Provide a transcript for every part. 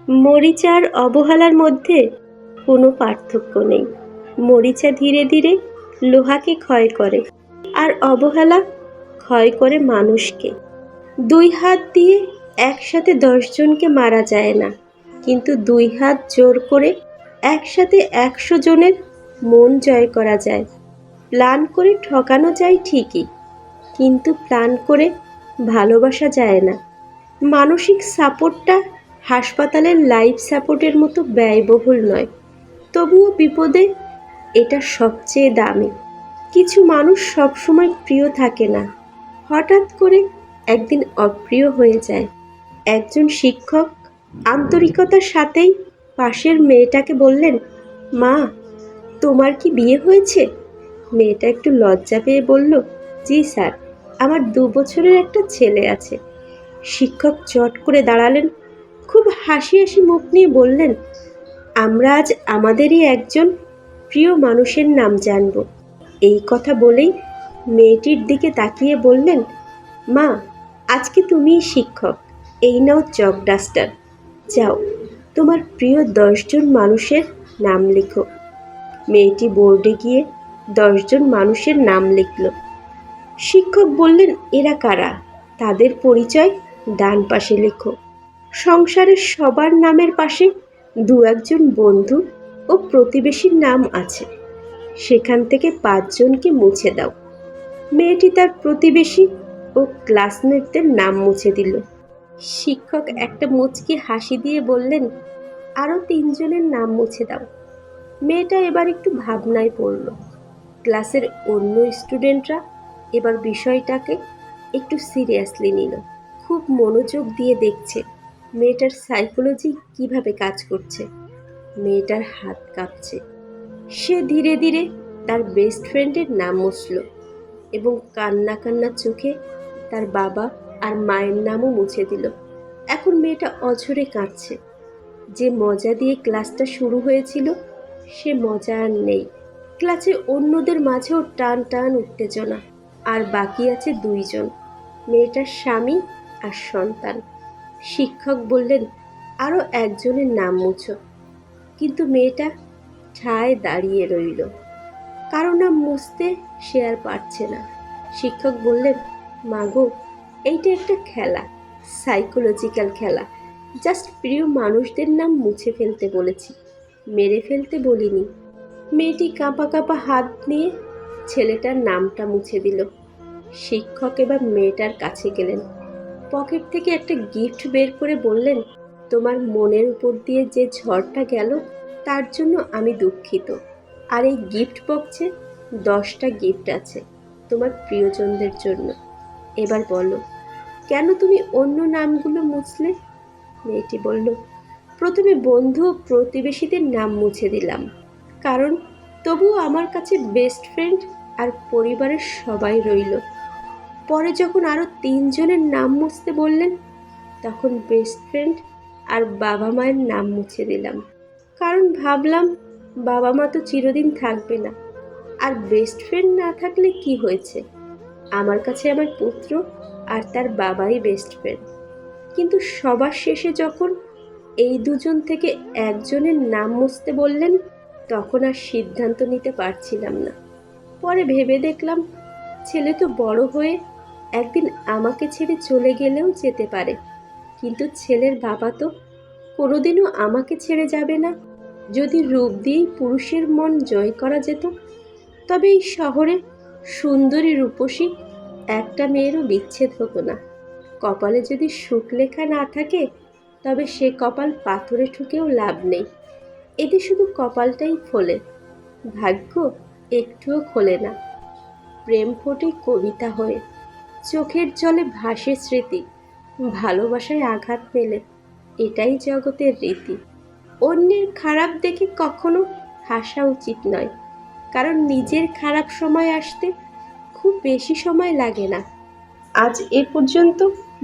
মরিচা আর অবহেলার মধ্যে কোনো পার্থক্য নেই। মরিচা ধীরে ধীরে লোহাকে ক্ষয় করে, আর অবহেলা ক্ষয় করে মানুষকে। 2 হাত দিয়ে একসাথে 10 জনকে মারা যায় না, কিন্তু 2 হাত জোর করে একসাথে 100 জনের মন জয় করা যায়। প্ল্যান করে ঠকানো যায় ঠিকই, কিন্তু প্ল্যান করে ভালোবাসা যায় না। মানসিক সাপোর্টটা হাসপাতালের লাইফ সাপোর্টের মতো ব্যয়বহুল নয়, তবুও বিপদে এটা সবচেয়ে দামি। কিছু মানুষ সবসময় প্রিয় থাকে না, হঠাৎ করে একদিন অপ্রিয় হয়ে যায়। একজন শিক্ষক আন্তরিকতার সাথেই পাশের মেয়েটাকে বললেন, মা, তোমার কি বিয়ে হয়েছে? মেয়েটা একটু লজ্জা পেয়ে বলল, জি স্যার, আমার 2 বছরের একটা ছেলে আছে। শিক্ষক চট করে দাঁড়ালেন, খুব হাসি হাসি মুখ নিয়ে বললেন, আমরা আজ আমাদেরই একজন প্রিয় মানুষের নাম জানব। এই কথা বলেই মেয়েটির দিকে তাকিয়ে বললেন, মা, আজকে তুমিই শিক্ষক, এই নাও চক ডাস্টার, যাও তোমার প্রিয় 10 জন মানুষের নাম লিখো। মেয়েটি বোর্ডে গিয়ে 10 জন মানুষের নাম লিখল। শিক্ষক বললেন, এরা কারা? তাদের পরিচয় ডান পাশে লেখো। সংসারের সবার নামের পাশে 2-1 জন বন্ধু ও প্রতিবেশীর নাম আছে, সেখান থেকে 5 জনকে মুছে দাও। মেয়েটি তার প্রতিবেশী ও ক্লাসমেটদের নাম মুছে দিল। শিক্ষক একটা মুচকি হাসি দিয়ে বললেন, আরও 3 জনের নাম মুছে দাও। মেয়েটা এবার একটু ভাবনায় পড়ল। ক্লাসের অন্য স্টুডেন্টরা এবার বিষয়টাকে একটু সিরিয়াসলি নিল, খুব মনোযোগ দিয়ে দেখছে মেয়েটার সাইকোলজি কিভাবে কাজ করছে। মেয়েটার হাত কাঁপছে। সে ধীরে ধীরে তার বেস্ট ফ্রেন্ডের নাম মুছল এবং কান্না কান্না চোখে তার বাবা আর মায়ের নামও মুছে দিল। এখন মেয়েটা অঝরে কাঁদছে। যে মজা দিয়ে ক্লাসটা শুরু হয়েছিল সে মজা আর নেই। ক্লাসে অন্যদের মাঝেও টান টান উত্তেজনা, আর বাকি আছে 2 জন, মেয়েটার স্বামী আর সন্তান। শিক্ষক বললেন, আরও 1 জনের নাম মুছো, কিন্তু মেয়েটা ঠায় দাঁড়িয়ে রইল। কারো নাম মুছতে সে আর পারছে না। শিক্ষক বললেন, মাগো, এইটা একটা খেলা, সাইকোলজিক্যাল খেলা। জাস্ট প্রিয় মানুষদের নাম মুছে ফেলতে বলেছি, মেরে ফেলতে বলিনি। মেয়েটি কাঁপা কাঁপা হাত নিয়ে ছেলেটার নামটা মুছে দিল। শিক্ষক এবার মেয়েটার কাছে গেলেন, পকেট থেকে একটা গিফট বের করে বললেন, তোমার মনের উপর দিয়ে যে ঝড়টা গেল তার জন্য আমি দুঃখিত। আর এই গিফট বক্সে 10টা গিফট আছে তোমার প্রিয়জনদের জন্য। এবার বলো, কেন তুমি অন্য নামগুলো মুছলে? মেয়েটি বলল, প্রথমে বন্ধু ও প্রতিবেশীদের নাম মুছে দিলাম, কারণ তবুও আমার কাছে বেস্ট ফ্রেন্ড আর পরিবারের সবাই রইল। পরে যখন আরও 3 জনের নাম মুছতে বললেন, তখন বেস্ট ফ্রেন্ড আর বাবা মায়ের নাম মুছে দিলাম, কারণ ভাবলাম বাবা মা তো চিরদিন থাকবে না, আর বেস্ট ফ্রেন্ড না থাকলে কি হয়েছে, আমার কাছে আমার পুত্র আর তার বাবাই বেস্ট ফ্রেন্ড। কিন্তু সবার শেষে যখন এই 2 জন থেকে 1 জনের নাম মুছতে বললেন, তখন আর সিদ্ধান্ত নিতে পারছিলাম না। পরে ভেবে দেখলাম, ছেলে তো বড় হয়ে একদিন আমাকে ছেড়ে চলে গেলেও যেতে পারে, কিন্তু ছেলের বাবা তো কোনোদিনও আমাকে ছেড়ে যাবে না। যদি রূপ দিয়েই পুরুষের মন জয় করা যেত, তবে এই শহরে সুন্দরী রূপসী একটা মেয়েরও বিচ্ছেদ হতো না। কপালে যদি সুখ লেখা না থাকে, তবে সে কপাল পাথরে ঠুকেও লাভ নেই। এতে শুধু কপালটাই ফোলে, ভাগ্য একটুও খোলে না। প্রেম ফোটে কবিতা হয়ে, চোখের জলে ভাসে স্মৃতি, ভালোবাসায় আঘাত পেলে এটাই জগতের রীতি। অন্যের খারাপ দেখে কখনো হাসা উচিত নয়, কারণ নিজের খারাপ সময় আসতে খুব বেশি সময় লাগে না। আজ এ পর্যন্ত।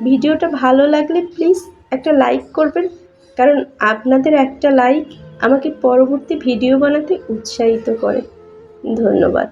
ভিডিওটা ভালো লাগলে প্লিজ একটা লাইক করবেন, কারণ আপনাদের একটা লাইক আমাকে পরবর্তী ভিডিও বানাতে উৎসাহিত করে। ধন্যবাদ।